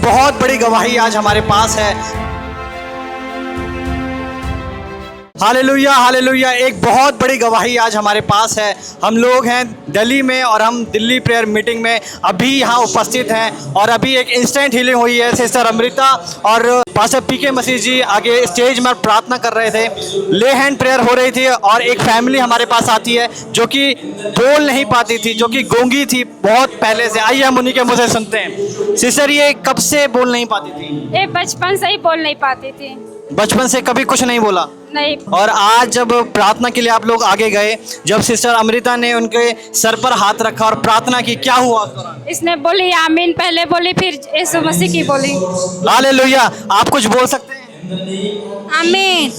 बहुत बड़ी गवाही आज हमारे पास है। हालेलुया हालेलुया, एक बहुत बड़ी गवाही आज हमारे पास है। हम लोग हैं दिल्ली में और हम दिल्ली प्रेयर मीटिंग में अभी यहाँ उपस्थित हैं और अभी एक इंस्टेंट हीलिंग हुई है। सिस्टर अमृता और पास्टर पीके मसीह जी आगे स्टेज में प्रार्थना कर रहे थे, ले हैंड प्रेयर हो रही थी और एक फैमिली हमारे पास आती है जो कि बोल नहीं पाती थी, जो कि गूंगी थी बहुत पहले से। आइए हम उन्हीं के मुँह से सुनते हैं। सिस्टर ये कब से बोल नहीं पाती थी? ये बचपन से ही बोल नहीं पाती थी। बचपन से कभी कुछ नहीं बोला? नहीं। और आज जब प्रार्थना के लिए आप लोग आगे गए, जब सिस्टर अमृता ने उनके सर पर हाथ रखा और प्रार्थना की, क्या हुआ उस दौरान? इसने बोली आमीन पहले बोली, फिर यीशु मसीह की बोली। हालेलुया। आप कुछ बोल सकते हैं? आमीन।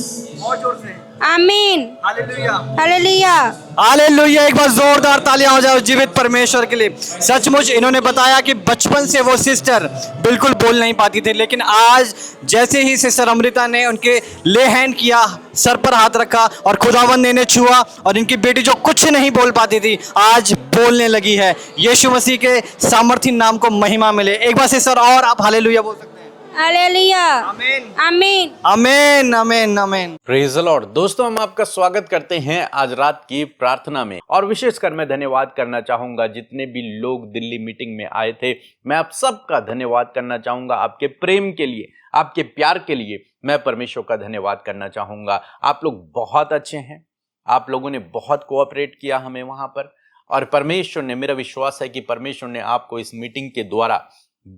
और जोर से आमीन। Hallelujah hallelujah. हालेलुया। एक बार जोरदार तालियां हो जाओ जीवित परमेश्वर के लिए। सचमुच इन्होंने बताया कि बचपन से वो सिस्टर बिल्कुल बोल नहीं पाती थी, लेकिन आज जैसे ही सिस्टर अमृता ने उनके ले हैंड किया, सर पर हाथ रखा और खुदावंद ने इन्हें छुआ और इनकी बेटी जो कुछ नहीं बोल पाती थी आज बोलने लगी है। यीशु मसीह के सामर्थी नाम को महिमा मिले। एक बार सिस्टर और आप हालेलुया बोल सकते हैं? हालेलुया। आमीन आमीन। आमीन आमीन आमीन। Praise the Lord. दोस्तों, हम आपका स्वागत करते हैं आज रात की प्रार्थना में और विशेषकर मैं धन्यवाद करना चाहूंगा जितने भी लोग दिल्ली मीटिंग में आए थे। मैं आप सबका धन्यवाद करना चाहूंगा, आपके प्रेम के लिए, आपके प्यार के लिए मैं परमेश्वर का धन्यवाद करना चाहूंगा। आप लोग बहुत अच्छे हैं, आप लोगों ने बहुत कोऑपरेट किया हमें वहां पर, और परमेश्वर ने, मेरा विश्वास है कि परमेश्वर ने आपको इस मीटिंग के द्वारा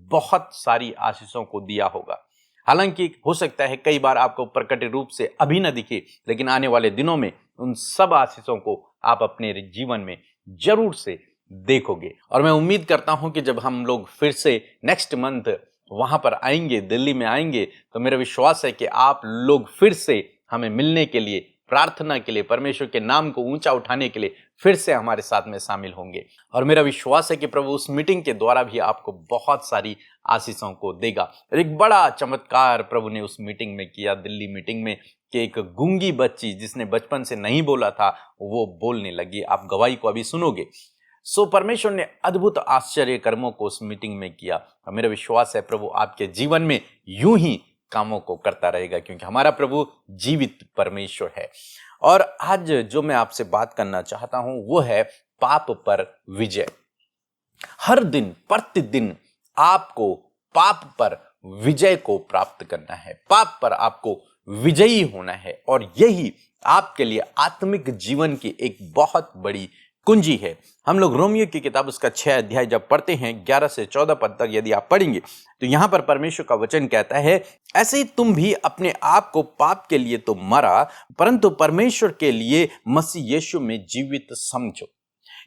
बहुत सारी आशीषों को दिया होगा। हालांकि हो सकता है कई बार आपको प्रकट रूप से अभी न दिखे, लेकिन आने वाले दिनों में उन सब आशीषों को आप अपने जीवन में जरूर से देखोगे। और मैं उम्मीद करता हूं कि जब हम लोग फिर से नेक्स्ट मंथ वहां पर आएंगे, दिल्ली में आएंगे, तो मेरा विश्वास है कि आप लोग फिर से हमें मिलने के लिए, प्रार्थना के लिए, परमेश्वर के नाम को ऊंचा उठाने के लिए फिर से हमारे साथ में शामिल होंगे। और मेरा विश्वास है कि प्रभु उस मीटिंग के द्वारा भी आपको बहुत सारी आशीषों को देगा। एक बड़ा चमत्कार प्रभु ने उस मीटिंग में किया, दिल्ली मीटिंग में, कि एक गूंगी बच्ची जिसने बचपन से नहीं बोला था वो बोलने लगी। आप गवाही को अभी सुनोगे। सो परमेश्वर ने अद्भुत आश्चर्य कर्मों को उस मीटिंग में किया। और मेरा विश्वास है प्रभु आपके जीवन में यूं ही कामों को करता रहेगा, क्योंकि हमारा प्रभु जीवित परमेश्वर है। और आज जो मैं आपसे बात करना चाहता हूं वो है पाप पर विजय। हर दिन प्रतिदिन आपको पाप पर विजय को प्राप्त करना है, पाप पर आपको विजयी होना है, और यही आपके लिए आत्मिक जीवन की एक बहुत बड़ी कुंजी है। हम लोग रोमियो की किताब उसका 6 अध्याय जब पढ़ते हैं 11 से 14 पद तक यदि आप पढ़ेंगे तो यहां पर परमेश्वर का वचन कहता है, ऐसे ही तुम भी अपने आप को पाप के लिए तो मरा, परंतु परमेश्वर के लिए मसीह यीशु में जीवित समझो।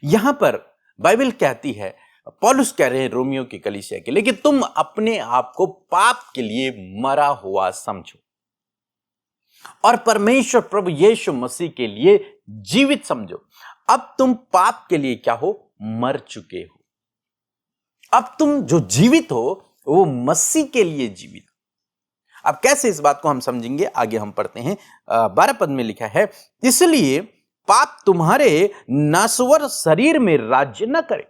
यहां पर बाइबल कहती है, पौलुस कह रहे हैं रोमियो की कलीसिया के लिए, कि तुम अपने आप को पाप के लिए मरा हुआ समझो और परमेश्वर प्रभु यीशु मसीह के लिए जीवित समझो। अब तुम पाप के लिए क्या हो? मर चुके हो। अब तुम जो जीवित हो वो मसीह के लिए जीवित हो। अब कैसे इस बात को हम समझेंगे, आगे हम पढ़ते हैं। 12 पद में लिखा है, इसलिए पाप तुम्हारे नासवर शरीर में राज्य न करे,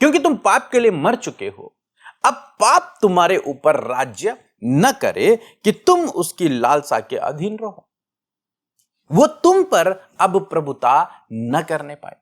क्योंकि तुम पाप के लिए मर चुके हो। अब पाप तुम्हारे ऊपर राज्य न करे कि तुम उसकी लालसा के अधीन रहो। वो तुम पर अब प्रभुता न करने पाए,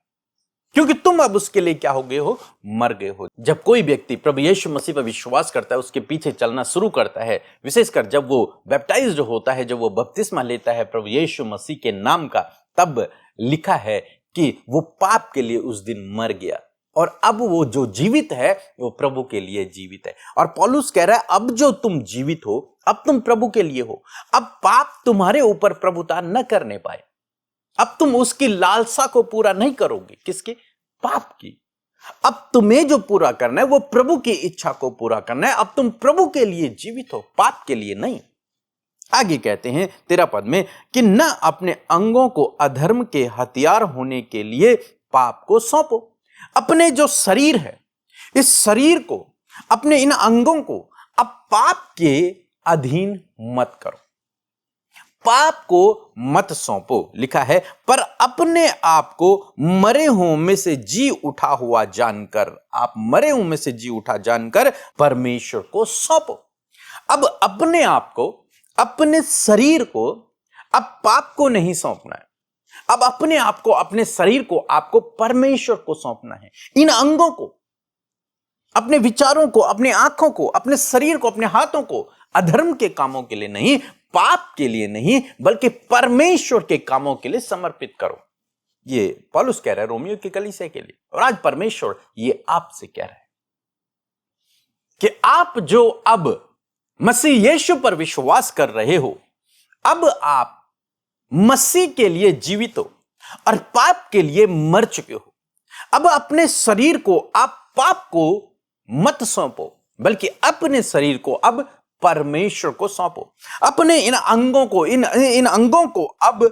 क्योंकि तुम अब उसके लिए क्या हो गए हो? मर गए हो। जब कोई व्यक्ति प्रभु यीशु मसीह पर विश्वास करता है, उसके पीछे चलना शुरू करता है, विशेषकर जब वो बैप्टाइज्ड होता है, जब वो बपतिस्मा लेता है प्रभु यीशु मसीह के नाम का, तब लिखा है कि वो पाप के लिए उस दिन मर गया और अब वो जो जीवित है वो प्रभु के लिए जीवित है। और पौलुस कह रहा है, अब जो तुम जीवित हो, अब तुम प्रभु के लिए हो। अब पाप तुम्हारे ऊपर प्रभुता न करने पाए। अब तुम उसकी लालसा को पूरा नहीं करोगे। किसकी? पाप की। अब तुम्हें जो पूरा करना है वो प्रभु की इच्छा को पूरा करना है। अब तुम प्रभु के लिए जीवित हो, पाप के लिए नहीं। आगे कहते हैं 13 पद में कि न अपने अंगों को अधर्म के हथियार होने के लिए पाप को सौंपो। अपने जो शरीर है, इस शरीर को, अपने इन अंगों को अब पाप के अधीन मत करो। पाप को मत सौंपो, लिखा है, पर अपने आप को मरे हुओं में से जी उठा हुआ जानकर, आप मरे हुओं में से जी उठा जानकर परमेश्वर को सौंपो। अब अपने आप को, अपने शरीर को, अब पाप को नहीं सौंपना है। अब अपने आप को, अपने शरीर को आपको परमेश्वर को सौंपना है। इन अंगों को, अपने विचारों को, अपने आंखों को, अपने शरीर को, अपने हाथों को अधर्म के कामों के लिए नहीं, पाप के लिए नहीं, बल्कि परमेश्वर के कामों के लिए समर्पित करो। ये पौलुस कह रहा है रोमियो की कलीसिया के लिए, और आज परमेश्वर ये आपसे कह रहा है कि आप जो अब मसीह यीशु पर विश्वास कर रहे हो, अब आप मसीह के लिए जीवित हो और पाप के लिए मर चुके हो। अब अपने शरीर को आप पाप को मत सौंपो, बल्कि अपने शरीर को अब परमेश्वर को सौंपो। अपने इन अंगों को, इन अंगों को अब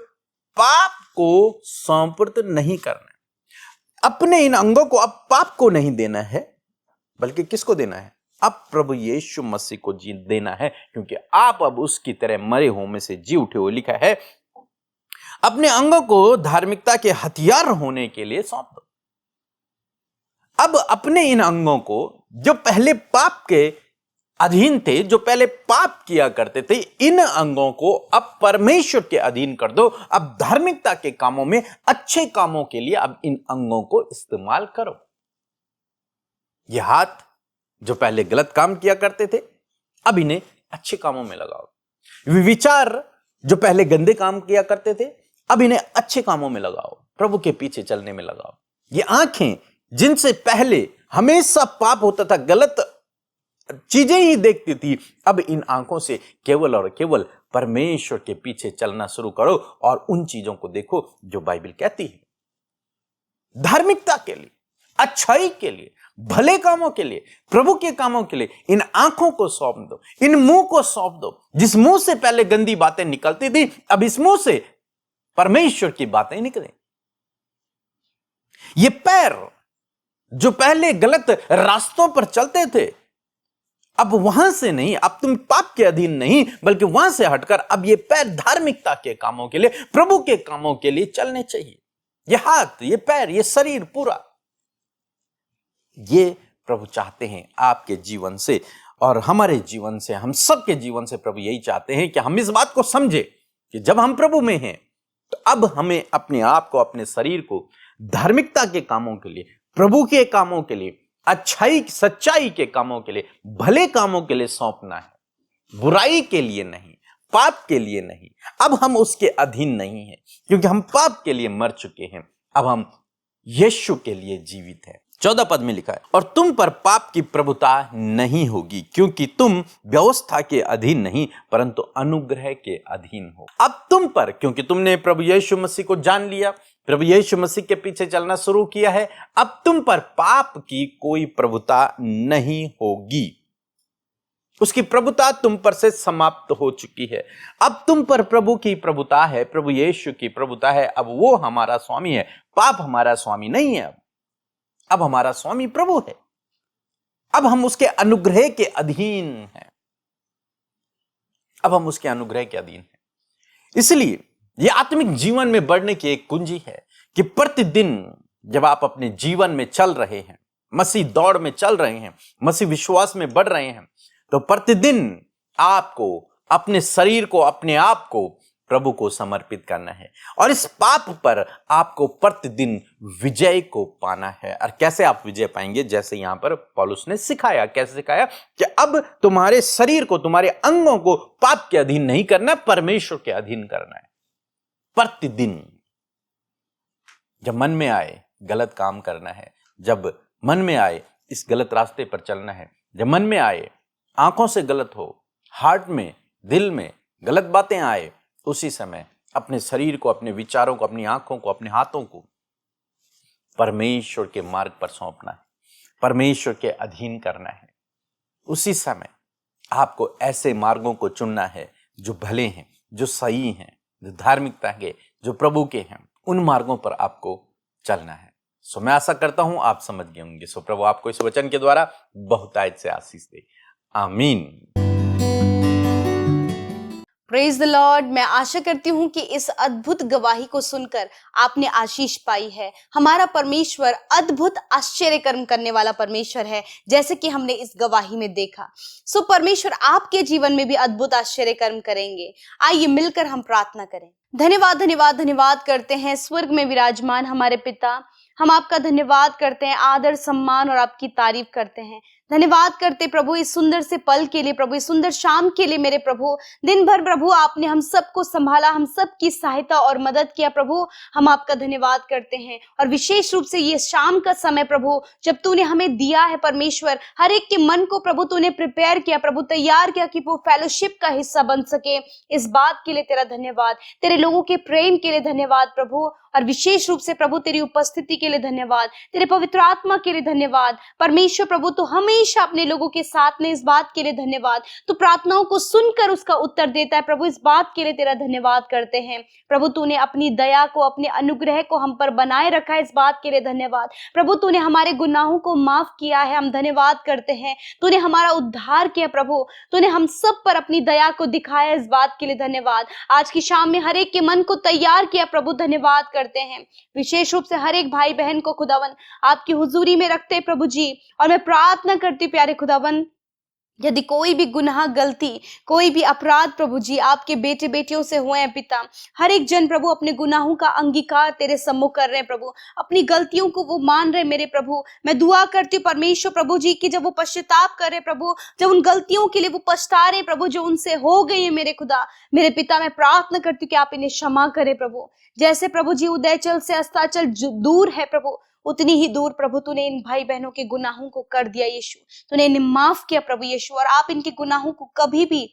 पाप को समर्पित नहीं करना है। अपने इन अंगों को अब पाप को नहीं देना है, बल्कि किसको देना है? अब प्रभु यीशु मसीह को जी देना है, क्योंकि आप अब उसकी तरह मरे हुओं में से जी उठे हो। लिखा है, अपने अंगों को धार्मिकता के हथियार होने के लिए सौंप दो। अब अपने इन अंगों को, जो पहले पाप के अधीन थे, जो पहले पाप किया करते थे, इन अंगों को अब परमेश्वर के अधीन कर दो। अब धार्मिकता के कामों में, अच्छे कामों के लिए अब इन अंगों को इस्तेमाल करो। ये हाथ जो पहले गलत काम किया करते थे, अब इन्हें अच्छे कामों में लगाओ। विचार जो पहले गंदे काम किया करते थे, अब इन्हें अच्छे कामों में लगाओ, प्रभु के पीछे चलने में लगाओ। ये आंखें जिनसे पहले हमेशा पाप होता था, गलत चीजें ही देखती थी, अब इन आंखों से केवल और केवल परमेश्वर के पीछे चलना शुरू करो और उन चीजों को देखो जो बाइबल कहती है। धार्मिकता के लिए, अच्छाई के लिए, भले कामों के लिए, प्रभु के कामों के लिए इन आंखों को सौंप दो, इन मुंह को सौंप दो। जिस मुंह से पहले गंदी बातें निकलती थी, अब इस मुंह से परमेश्वर की बातें निकलें। ये पैर जो पहले गलत रास्तों पर चलते थे, अब वहां से नहीं, अब तुम पाप के अधीन नहीं, बल्कि वहां से हटकर अब ये पैर धार्मिकता के कामों के लिए, प्रभु के कामों के लिए चलने चाहिए। ये हाथ, ये पैर, ये शरीर पूरा, ये प्रभु चाहते हैं आपके जीवन से और हमारे जीवन से, हम सबके जीवन से। प्रभु यही चाहते हैं कि हम इस बात को समझे कि जब हम प्रभु में हैं, तो अब हमें अपने आप को, अपने शरीर को धार्मिकता के कामों के लिए, प्रभु के कामों के लिए, अच्छाई सच्चाई के कामों के लिए, भले कामों के लिए सौंपना है। बुराई के लिए नहीं, पाप के लिए नहीं। अब हम उसके अधीन नहीं हैं, क्योंकि हम पाप के लिए मर चुके हैं। अब हम यीशु के लिए जीवित हैं। 14 पद में लिखा है, और तुम पर पाप की प्रभुता नहीं होगी, क्योंकि तुम व्यवस्था के अधीन नहीं, परंतु अनुग्रह के अधीन हो। अब तुम पर, क्योंकि तुमने प्रभु यीशु मसीह को जान लिया, प्रभु यीशु मसीह के पीछे चलना शुरू किया है, अब तुम पर पाप की कोई प्रभुता नहीं होगी। उसकी प्रभुता तुम पर से समाप्त हो चुकी है। अब तुम पर प्रभु की प्रभुता है, प्रभु यीशु की प्रभुता है। अब वो हमारा स्वामी है, पाप हमारा स्वामी नहीं है। अब हमारा स्वामी प्रभु है। अब हम उसके अनुग्रह के अधीन हैं। अब हम उसके अनुग्रह के अधीन हैं। इसलिए यह आत्मिक जीवन में बढ़ने की एक कुंजी है कि प्रतिदिन जब आप अपने जीवन में चल रहे हैं, मसीह दौड़ में चल रहे हैं, मसीह विश्वास में बढ़ रहे हैं, तो प्रतिदिन आपको अपने शरीर को, अपने आप को प्रभु को समर्पित करना है और इस पाप पर आपको प्रतिदिन विजय को पाना है। और कैसे आप विजय पाएंगे? जैसे यहां पर पौलुस ने सिखाया। कैसे सिखाया? कि अब तुम्हारे शरीर को, तुम्हारे अंगों को पाप के अधीन नहीं करना, परमेश्वर के अधीन करना है। प्रतिदिन जब मन में आए गलत काम करना है, जब मन में आए इस गलत रास्ते पर चलना है, जब मन में आए आंखों से गलत हो, हार्ट में, दिल में गलत बातें आए, उसी समय अपने शरीर को, अपने विचारों को, अपनी आंखों को, अपने हाथों को परमेश्वर के मार्ग पर सौंपना है, परमेश्वर के अधीन करना है। उसी समय आपको ऐसे मार्गों को चुनना है जो भले हैं, जो सही हैं, जो धार्मिकता के, जो प्रभु के हैं। उन मार्गों पर आपको चलना है। सो मैं आशा करता हूं आप समझ गए होंगे। सो प्रभु आपको इस वचन के द्वारा बहुतायत से आशीष दे। आमीन। Praise the Lord. मैं आशा करती हूँ कि इस अद्भुत गवाही को सुनकर आपने आशीष पाई है। हमारा परमेश्वर अद्भुत आश्चर्य कर्म करने वाला परमेश्वर है, जैसे कि हमने इस गवाही में देखा। सो परमेश्वर आपके जीवन में भी अद्भुत आश्चर्य कर्म करेंगे। आइए मिलकर हम प्रार्थना करें। धन्यवाद धन्यवाद धन्यवाद करते हैं स्वर्ग में विराजमान हमारे पिता, हम आपका धन्यवाद करते हैं, आदर सम्मान और आपकी तारीफ करते हैं। धन्यवाद करते प्रभु इस सुंदर से पल के लिए, प्रभु इस सुंदर शाम के लिए। मेरे प्रभु दिन भर प्रभु आपने हम सबको संभाला, हम सबकी सहायता और मदद किया। प्रभु हम आपका धन्यवाद करते हैं, और विशेष रूप से ये शाम का समय प्रभु जब तूने हमें दिया है परमेश्वर, हर एक के मन को प्रभु तूने प्रिपेयर किया, प्रभु तैयार किया कि वो फेलोशिप का हिस्सा बन सके। इस बात के लिए तेरा धन्यवाद, तेरे लोगों के प्रेम के लिए धन्यवाद प्रभु, और विशेष रूप से प्रभु तेरी उपस्थिति के लिए धन्यवाद, तेरे पवित्र आत्मा के लिए धन्यवाद। परमेश्वर प्रभु तो हमेशा अपने लोगों के साथ में, इस बात के लिए धन्यवाद। तो प्रार्थनाओं को सुनकर उसका उत्तर देता है प्रभु, इस बात के लिए तेरा धन्यवाद करते हैं। प्रभु तूने अपनी दया को, अपने अनुग्रह को हम पर बनाए रखा है, इस बात के लिए धन्यवाद। प्रभु तूने हमारे गुनाहों को माफ किया है, हम धन्यवाद करते हैं। तूने हमारा उद्धार किया प्रभु, तूने हम सब पर अपनी दया को दिखाया, इस बात के लिए धन्यवाद। आज की शाम में हर एक के मन को तैयार किया प्रभु, धन्यवाद करते हैं। विशेष रूप से हर एक भाई बहन को खुदावन आपकी हुजूरी में रखते प्रभु जी, और मैं प्रार्थना करती प्यारे खुदावन, यदि कोई भी गुनाह, गलती, कोई भी अपराध प्रभु जी आपके बेटे बेटियों से हुए हैं पिता, हर एक जन प्रभु अपने गुनाहों का अंगीकार तेरे सम्मुख कर रहे हैं प्रभु, अपनी गलतियों को वो मान रहे हैं मेरे प्रभु। मैं दुआ करती हूँ परमेश्वर प्रभु जी कि जब वो पश्चाताप कर रहे प्रभु, जब उन गलतियों के लिए वो पछता रहे प्रभु जो उनसे हो गई है मेरे खुदा, मेरे पिता, मैं प्रार्थना करती हूँ कि आप इन्हें क्षमा करें प्रभु। जैसे प्रभु जी उदयचल से अस्ताचल दूर है प्रभु, उतनी ही दूर प्रभु तूने इन भाई बहनों के गुनाहों को कर दिया यीशु, तूने इन्हें माफ किया प्रभु यीशु, और आप इनके गुनाहों को कभी भी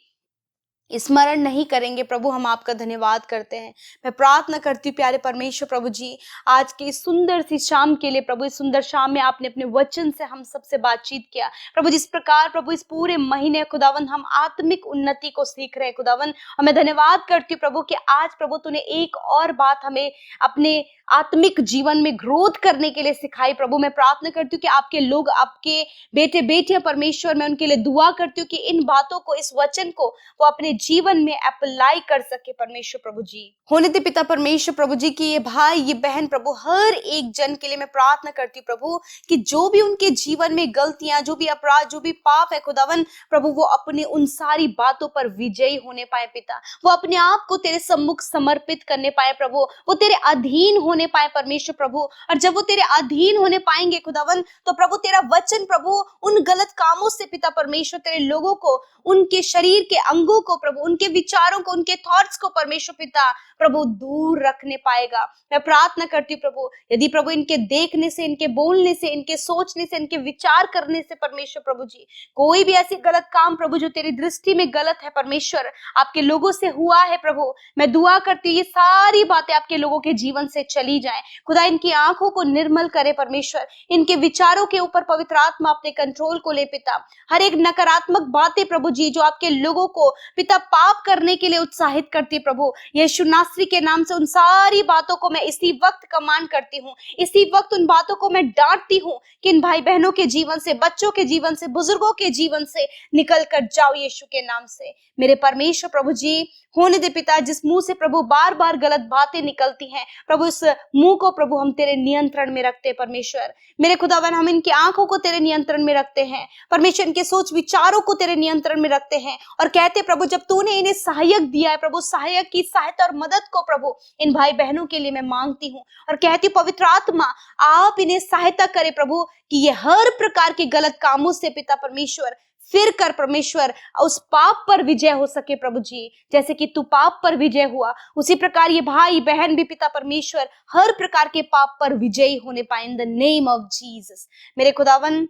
स्मरण नहीं करेंगे प्रभु। हम आपका धन्यवाद करते हैं। मैं प्रार्थना करती हूँ प्यारे परमेश्वर प्रभु जी, आज की इस सुंदर सी शाम के लिए प्रभु, इस सुंदर शाम में आपने अपने वचन से हम सबसे बातचीत किया प्रभु, जिस प्रकार प्रभु इस पूरे महीने खुदावन हम आत्मिक उन्नति को सीख रहे हैं खुदावन, और मैं धन्यवाद करती हूँ प्रभु कि आज प्रभु तूने एक और बात हमें अपने आत्मिक जीवन में ग्रोथ करने के लिए सिखाई प्रभु। मैं प्रार्थना करती हूँ कि आपके लोग, आपके बेटे बेटियां परमेश्वर, मैं उनके लिए दुआ करती हूँ कि इन बातों को, इस वचन को वो अपने जीवन में अप्लाई कर सके परमेश्वर प्रभु जी। होने दे पिता परमेश्वर प्रभु जी की ये भाई, ये बहन प्रभु, हर एक जन के लिए मैं प्रार्थना करती हूँ प्रभु कि जो भी उनके जीवन में गलतियां, जो भी अपराध, जो भी पाप है खुदावन प्रभु, वो अपने उन सारी बातों पर विजयी होने पाए पिता, वो अपने आप को तेरे सम्मुख समर्पित करने पाए प्रभु, वो तेरे अधीन होने पाए परमेश्वर प्रभु। और जब वो तेरे अधीन होने पाएंगे खुदावन, तो प्रभु तेरा वचन प्रभु उन गलत कामों से पिता परमेश्वर तेरे लोगों को, उनके शरीर के अंगों को प्रभु, उनके विचारों को, उनके थॉट्स को परमेश्वर पिता प्रभु दूर रखने पाएगा। मैं प्रार्थना करती हूँ प्रभु, यदि प्रभु इनके देखने से, इनके बोलने से, इनके सोचने से, इनके विचार करने से परमेश्वर प्रभु जी कोई भी ऐसी गलत काम प्रभु जो तेरी दृष्टि में गलत है परमेश्वर, आपके लोगों से हुआ है प्रभु, मैं दुआ करती हूँ ये सारी बातें आपके लोगों के जीवन से चली जाए खुदा। इनकी आंखों को निर्मल करे परमेश्वर, इनके विचारों के ऊपर पवित्र आत्मा अपने कंट्रोल को ले पिता। हर एक नकारात्मक बातें प्रभु जी जो आपके लोगों को पिता पाप करने के लिए उत्साहित करती प्रभु, यीशु नासरी के नाम से उन सारी बातों को मैं इसी वक्त कमांड करती हूँ, इसी वक्त उन बातों को मैं डांटती हूँ कि इन भाई बहनों के जीवन से, बच्चों के जीवन से, बुजुर्गों के जीवन से निकल कर जाओ यीशु के नाम से। मेरे परमेश्वर प्रभु जी होने दे पिता, जिस मुंह से प्रभु बार बार गलत बातें निकलती हैं प्रभु, इस मुंह को प्रभु हम तेरे नियंत्रण में रखते हैं परमेश्वर। मेरे खुदावन, हम इनकी आंखों को तेरे नियंत्रण में रखते हैं परमेश्वर, इनके सोच विचारों को तेरे नियंत्रण में रखते हैं, और कहते प्रभु जब तूने इन्हें सहायक दिया है प्रभु, सहायक की सहायता और मदद को प्रभु इन भाई बहनों के लिए मैं मांगती हूँ, और कहती हूँ पवित्र आत्मा आप इन्हें सहायता करे प्रभु कि ये हर प्रकार के गलत कामों से पिता परमेश्वर फिर कर परमेश्वर उस पाप पर विजय हो सके प्रभु जी। जैसे कि तू पाप पर विजय हुआ, उसी प्रकार ये भाई बहन भी पिता परमेश्वर हर प्रकार के पाप पर विजयी होने पाए in the name of Jesus. मेरे खुदावन,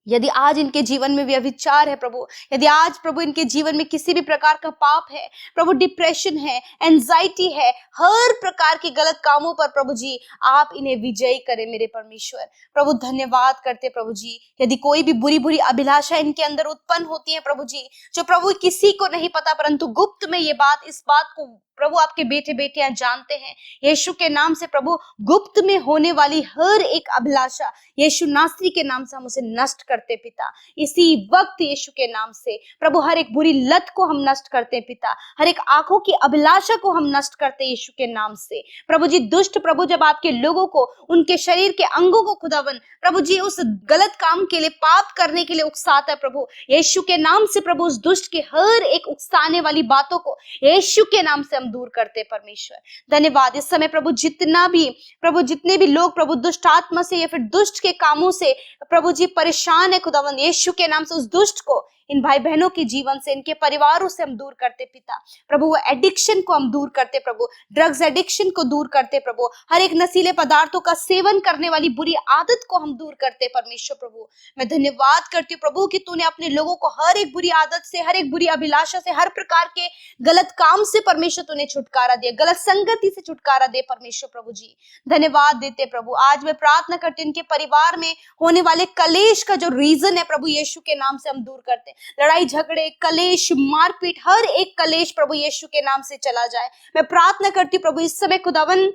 यदि आज इनके जीवन में व्यभिचार है प्रभु, यदि आज प्रभु इनके जीवन में किसी भी प्रकार का पाप है प्रभु, डिप्रेशन है, एंजाइटी है, हर प्रकार के गलत कामों पर प्रभु जी आप इन्हें विजयी करें मेरे परमेश्वर प्रभु। धन्यवाद करते प्रभु जी, यदि कोई भी बुरी बुरी अभिलाषा इनके अंदर उत्पन्न होती है प्रभु जी, जो प्रभु किसी को नहीं पता, परंतु गुप्त में ये बात, इस बात को प्रभु आपके बेटे बेटियां जानते हैं, यीशु के नाम से प्रभु गुप्त में होने वाली हर एक अभिलाषा यीशु नासरी के नाम से हम उसे नष्ट कर करते पिता। इसी वक्त यीशु के नाम से प्रभु हर एक बुरी लत को हम नष्ट करते पिता, हर एक आंखों की अभिलाषा को हम नष्ट करते यीशु के नाम से। प्रभु जी दुष्ट प्रभु जब आपके लोगों को उनके शरीर के अंगों को खुदावन प्रभु जी उस गलत काम के लिए, पाप करने के लिए उकसाता है प्रभु, यीशु के नाम से प्रभु उस दुष्ट की हर एक उकसाने वाली बातों को यीशु के नाम से हम दूर करते परमेश्वर। धन्यवाद। इस समय प्रभु जितने भी लोग प्रभु दुष्ट आत्मा से या फिर दुष्ट के कामों से प्रभु जी परेशान है खुदावन, यीशु के नाम से उस दुष्ट को इन भाई बहनों के जीवन से, इनके परिवारों से हम दूर करते पिता। प्रभु वो एडिक्शन को हम दूर करते प्रभु, ड्रग्स एडिक्शन को दूर करते प्रभु, हर एक नशीले पदार्थों का सेवन करने वाली बुरी आदत को हम दूर करते परमेश्वर। प्रभु मैं धन्यवाद करती हूँ प्रभु कि तूने अपने लोगों को हर एक बुरी आदत से, हर एक बुरी अभिलाषा से, हर प्रकार के गलत काम से परमेश्वर तूने छुटकारा दिया, गलत संगति से छुटकारा दे परमेश्वर। प्रभु जी धन्यवाद देते प्रभु। आज मैं प्रार्थना करती हूँ इनके परिवार में होने वाले कलेश का जो रीजन है प्रभु, यीशु के नाम से हम दूर करते, लड़ाई झगड़े, कलेश, मारपीट, हर एक कलेश प्रभु यीशु के नाम से चला जाए। मैं प्रार्थना करती हूँ प्रभु इस समय खुदावन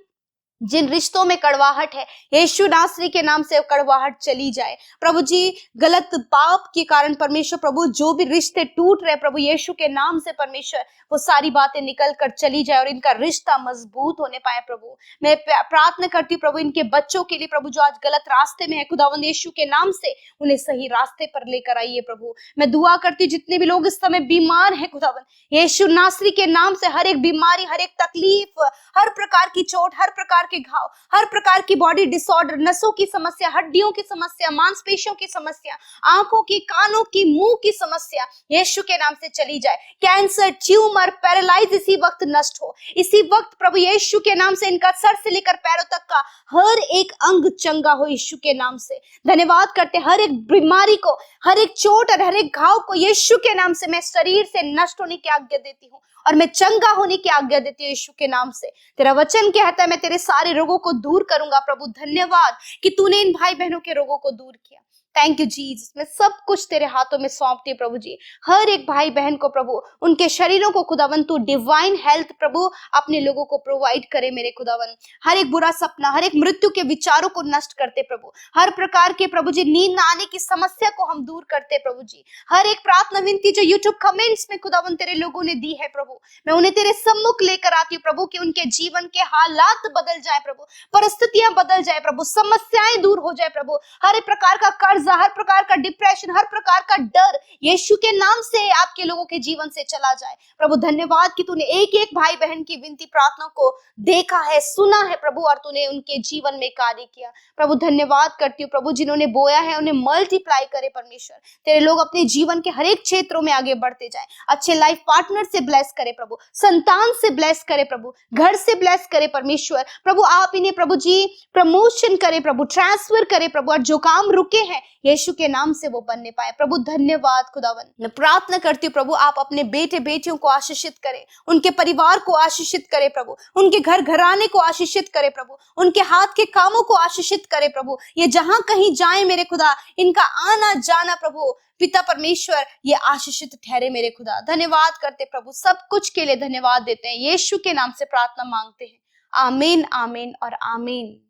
जिन रिश्तों में कड़वाहट है, यीशु नासरी के नाम से कड़वाहट चली जाए प्रभु जी। गलत पाप के कारण परमेश्वर प्रभु जो भी रिश्ते टूट रहे प्रभु, यीशु के नाम से परमेश्वर वो सारी बातें निकल कर चली जाए और इनका रिश्ता मजबूत होने पाए प्रभु। मैं प्रार्थना करती हूँ प्रभु इनके बच्चों के लिए प्रभु जो आज गलत रास्ते में है खुदावंद, यीशु के नाम से उन्हें सही रास्ते पर लेकर आइए प्रभु। मैं दुआ करती हूँ जितने भी लोग इस समय बीमार हैं खुदावंद, यीशु नासरी के नाम से हर एक बीमारी, हर एक तकलीफ, हर प्रकार की चोट, हर प्रकार के घाव, हर प्रकार की बॉडी डिसऑर्डर, नसों की समस्या, हड्डियों की समस्या, मांसपेशियों की समस्या, आंखों की, कानों की, मुंह की समस्या यीशु के नाम से चली जाए। कैंसर, ट्यूमर, पैरालाइज इसी वक्त नष्ट हो। इसी वक्त प्रभु यीशु के नाम से इनका सर से लेकर पैरों तक का हर एक अंग चंगा हो यीशु के नाम से। धन्यवाद करते हर एक बीमारी को, हर एक चोट और हर एक घाव को यीशु के नाम से मैं शरीर से नष्ट होने की आज्ञा देती हूँ और मैं चंगा होने की आज्ञा देती हूँ यीशु के नाम से। तेरा वचन कहता है मैं तेरे सारे रोगों को दूर करूंगा प्रभु। धन्यवाद कि तूने इन भाई बहनों के रोगों को दूर किया। Thank you Jesus. मैं सब कुछ तेरे हाथों में सौंपती हूँ प्रभु जी। हर एक भाई बहन को प्रभु उनके शरीरों को खुदावन तू डिवाइन हेल्थ प्रभु अपने लोगों को प्रोवाइड करे मेरे खुदावन। हर एक बुरा सपना, हर एक मृत्यु के विचारों को नष्ट करते प्रभु, हर प्रकार के प्रभु जी नींद न आने की समस्या को हम दूर करते प्रभु जी। हर एक प्रार्थना विनती जो यूट्यूब कमेंट्स में खुदावन तेरे लोगों ने दी है प्रभु, मैं उन्हें तेरे सम्मुख लेकर आती हूँ प्रभु कि उनके जीवन के हालात बदल जाए प्रभु, परिस्थितियां बदल जाए प्रभु, समस्याएं दूर हो जाए प्रभु, हर एक प्रकार का कर्ज, हर प्रकार का डिप्रेशन, हर प्रकार का डर यीशु के नाम से आपके लोगों के जीवन से चला जाए प्रभु। धन्यवाद कि तूने एक एक भाई बहन की विनती प्रार्थना को देखा है, सुना है प्रभु और तूने उनके जीवन में कार्य किया प्रभु। धन्यवाद करती हूँ प्रभु जिन्होंने बोया है उन्हें मल्टीप्लाई करे परमेश्वर। तेरे लोग अपने जीवन के हर एक क्षेत्रों में आगे बढ़ते जाए, अच्छे लाइफ पार्टनर से ब्लेस करे प्रभु, संतान से ब्लेस करे प्रभु, घर से ब्लेस करे परमेश्वर। प्रभु आप इन्हें प्रभु जी प्रमोशन करे प्रभु, ट्रांसफर करे प्रभु, और जो काम रुके हैं यीशु के नाम से वो बनने पाए प्रभु। धन्यवाद खुदावन। मैं प्रार्थना करती हूँ प्रभु आप अपने बेटे बेटियों को आशीषित करें, उनके परिवार को आशीषित करें प्रभु, उनके घर घराने को आशीषित करें प्रभु, उनके हाथ के कामों को आशीषित करें प्रभु। ये जहां कहीं जाए मेरे खुदा, इनका आना जाना प्रभु पिता परमेश्वर ये आशीषित ठहरे मेरे खुदा। धन्यवाद करते प्रभु, सब कुछ के लिए धन्यवाद देते हैं, यीशु के नाम से प्रार्थना मांगते हैं। आमीन, आमीन और आमीन।